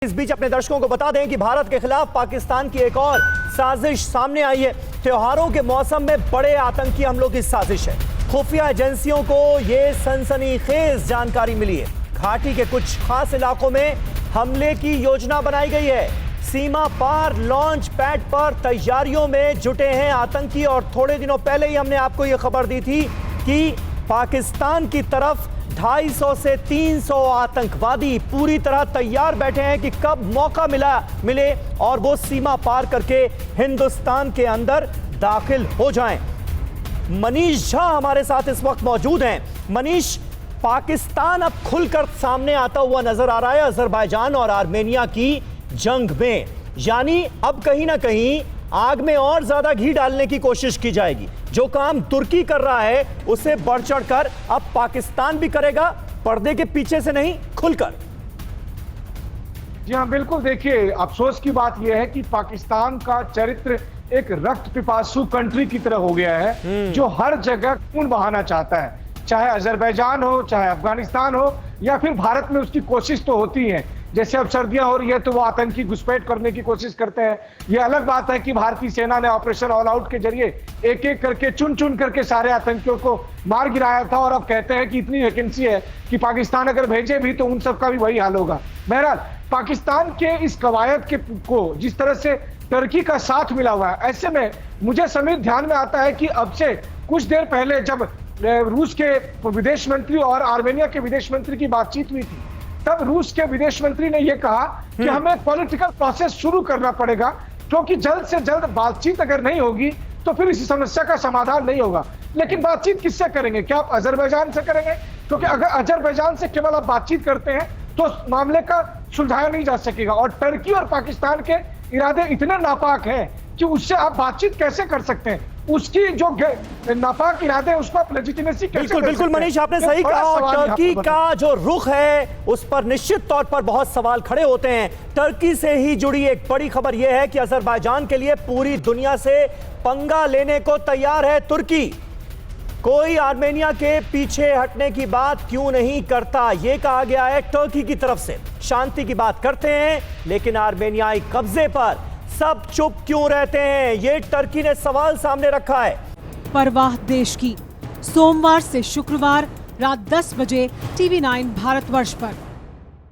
इस बीच अपने दर्शकों को बता दें कि भारत के खिलाफ पाकिस्तान की एक और साजिश सामने आई है। त्योहारों के मौसम में बड़े आतंकी हमलों की साजिश है। खुफिया एजेंसियों को यह सनसनीखेज जानकारी मिली है। घाटी के कुछ खास इलाकों में हमले की योजना बनाई गई है। सीमा पार लॉन्च पैड पर तैयारियों में जुटे हैं आतंकी। और थोड़े दिनों पहले ही हमने आपको यह खबर दी थी कि पाकिस्तान की तरफ 250 से 300 आतंकवादी पूरी तरह तैयार बैठे हैं कि कब मौका मिले और वो सीमा पार करके हिंदुस्तान के अंदर दाखिल हो जाएं। मनीष झा हमारे साथ इस वक्त मौजूद हैं। मनीष, पाकिस्तान अब खुलकर सामने आता हुआ नजर आ रहा है अजरबैजान और आर्मेनिया की जंग में, यानी अब कहीं ना कहीं आग में और ज्यादा घी डालने की कोशिश की जाएगी। जो काम तुर्की कर रहा है उसे बढ़ चढ़कर अब पाकिस्तान भी करेगा, पर्दे के पीछे से नहीं, खुलकर। जी हाँ, बिल्कुल। देखिए, अफसोस की बात यह है कि पाकिस्तान का चरित्र एक रक्त पिपासु कंट्री की तरह हो गया है, जो हर जगह खून बहाना चाहता है। चाहे अजरबैजान हो, चाहे अफगानिस्तान हो, या फिर भारत में उसकी कोशिश तो होती है। जैसे अब सर्दियां हो रही है तो वो आतंकी घुसपैठ करने की कोशिश करते हैं। ये अलग बात है कि भारतीय सेना ने ऑपरेशन ऑल आउट के जरिए एक एक करके चुन चुन करके सारे आतंकियों को मार गिराया था, और अब कहते हैं कि इतनी वैकेंसी है कि पाकिस्तान अगर भेजे भी तो उन सबका भी वही हाल होगा। बहरहाल, पाकिस्तान के इस कवायद को जिस तरह से टर्की का साथ मिला हुआ है, ऐसे में मुझे समीर ध्यान में आता है कि अब से कुछ देर पहले जब रूस के विदेश मंत्री और आर्मेनिया के विदेश मंत्री की बातचीत हुई थी, तब रूस के विदेश मंत्री ने यह कहा कि हमें पॉलिटिकल प्रोसेस शुरू करना पड़ेगा, क्योंकि जल्द से जल्द बातचीत अगर नहीं होगी तो फिर इस समस्या का समाधान नहीं होगा। लेकिन बातचीत किससे करेंगे? क्या आप अजरबैजान से करेंगे? क्योंकि अगर अजरबैजान से केवल आप बातचीत करते हैं तो मामले का सुलझाया नहीं जा सकेगा। और टर्की और पाकिस्तान के इरादे इतने नापाक हैं कि उससे आप बातचीत कैसे कर सकते हैं? उसकी जो नापाक इरादे, उसको आप लेजिटिमेसी कैसे? बिल्कुल मनीष, आपने सही कहा। और टर्की का जो रुख है उस पर निश्चित तौर पर बहुत सवाल खड़े होते हैं। टर्की से ही जुड़ी एक बड़ी खबर यह है कि अजरबैजान के लिए पूरी दुनिया से पंगा लेने को तैयार है तुर्की। कोई आर्मेनिया के पीछे हटने की बात क्यों नहीं करता, यह कहा गया है टर्की की तरफ से। शांति की बात करते हैं लेकिन आर्मेनियाई कब्जे पर सब चुप क्यों रहते हैं, ये टर्की ने सवाल सामने रखा है। परवाह देश की, सोमवार से शुक्रवार रात 10 बजे TV9 भारतवर्ष पर।